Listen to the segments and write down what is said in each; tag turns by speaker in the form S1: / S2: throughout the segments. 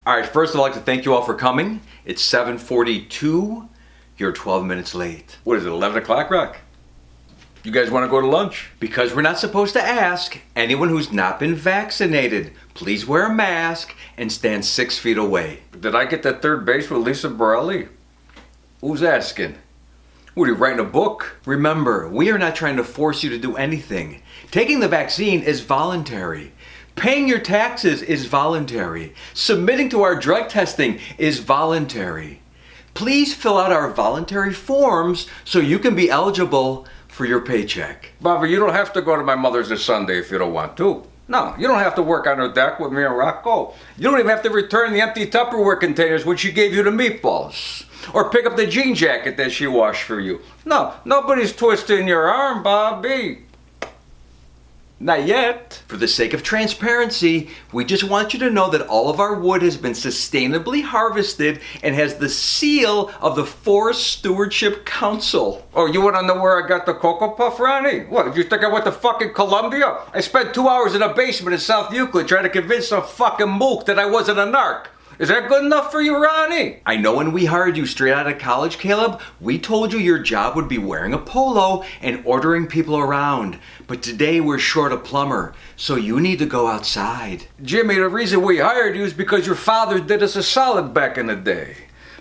S1: All right, first I'd like to thank you all for coming. It's 7:42. You're 12 minutes late. What is it, 11 o'clock, Rock? You guys want to go to lunch? Because we're not supposed to ask anyone who's not been vaccinated. Please wear a mask and stand 6 feet away. Did I get that third base with Lisa Borelli? Who's asking? What, are you writing a book? Remember, we are not trying to force you to do anything. Taking the vaccine is voluntary. Paying your taxes is voluntary. Submitting to our drug testing is voluntary. Please fill out our voluntary forms so you can be eligible for your paycheck. Bobby, you don't have to go to my mother's this Sunday if you don't want to. No, you don't have to work on her deck with me and Rocco. You don't even have to return the empty Tupperware containers when she gave you the meatballs. Or pick up the jean jacket that she washed for you. No, nobody's twisting your arm, Bobby. Not yet. For the sake of transparency, we just want you to know that all of our wood has been sustainably harvested and has the seal of the Forest Stewardship Council. Oh, you want to know where I got the Cocoa Puff, Ronnie? What, did you think I went to fucking Colombia? I spent 2 hours in a basement in South Euclid trying to convince some fucking mook that I wasn't a narc. Is that good enough for you, Ronnie? I know when we hired you straight out of college, Caleb, we told you your job would be wearing a polo and ordering people around. But today we're short a plumber, so you need to go outside. Jimmy, the reason we hired you is because your father did us a solid back in the day.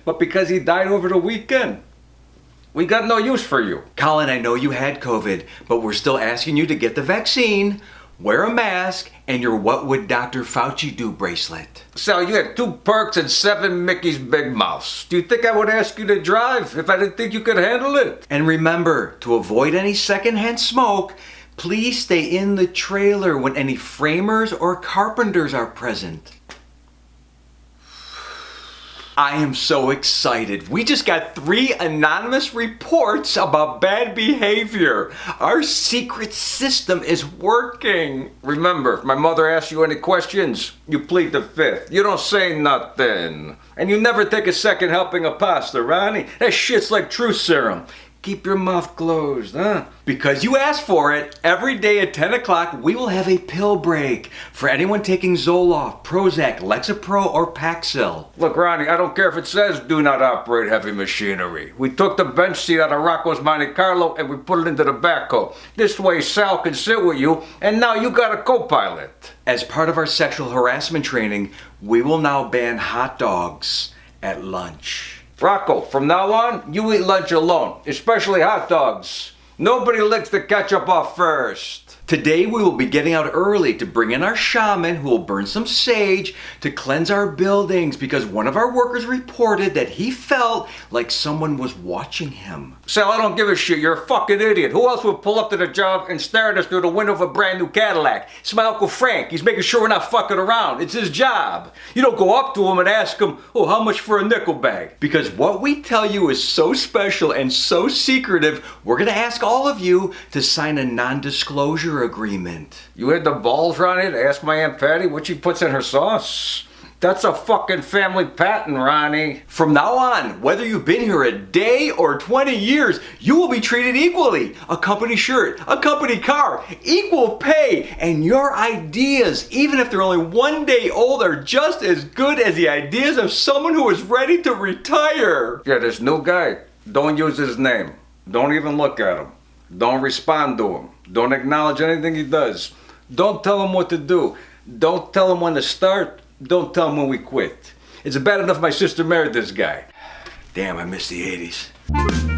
S1: But because he died over the weekend, we got no use for you. Colin, I know you had COVID, but we're still asking you to get the vaccine, wear a mask, and your What Would Dr. Fauci Do bracelet. Sal, you had 2 perks and 7 Mickey's Big Mouths. Do you think I would ask you to drive if I didn't think you could handle it? And remember, to avoid any secondhand smoke, please stay in the trailer when any framers or carpenters are present. I am so excited. We just got 3 anonymous reports about bad behavior. Our secret system is working. Remember, if my mother asks you any questions, you plead the 5th. You don't say nothing. And you never take a second helping of pasta, Ronnie. That shit's like truth serum. Keep your mouth closed, huh? Because you asked for it, every day at 10 o'clock, we will have a pill break for anyone taking Zoloft, Prozac, Lexapro, or Paxil. Look, Ronnie, I don't care if it says do not operate heavy machinery. We took the bench seat out of Rocco's Monte Carlo and we put it into the backhoe. This way Sal can sit with you, and now you got a co-pilot. As part of our sexual harassment training, we will now ban hot dogs at lunch. Rocco, from now on, you eat lunch alone, especially hot dogs. Nobody licks the ketchup off first. Today we will be getting out early to bring in our shaman who will burn some sage to cleanse our buildings because one of our workers reported that he felt like someone was watching him. Sal, I don't give a shit. You're a fucking idiot. Who else would pull up to the job and stare at us through the window of a brand new Cadillac? It's my Uncle Frank. He's making sure we're not fucking around. It's his job. You don't go up to him and ask him, oh, how much for a nickel bag? Because what we tell you is so special and so secretive, we're going to ask all of you to sign a non-disclosure agreement. You had the balls, Ronnie, to ask my Aunt Patty what she puts in her sauce? That's a fucking family patent, Ronnie. From now on, whether you've been here a day or 20 years, you will be treated equally. A company shirt, a company car, equal pay, and your ideas, even if they're only 1 day old, are just as good as the ideas of someone who is ready to retire. Yeah, this new guy, don't use his name. Don't even look at him. Don't respond to him. Don't acknowledge anything he does. Don't tell him what to do. Don't tell him when to start. Don't tell him when we quit. It's bad enough my sister married this guy. Damn, I miss the 80s.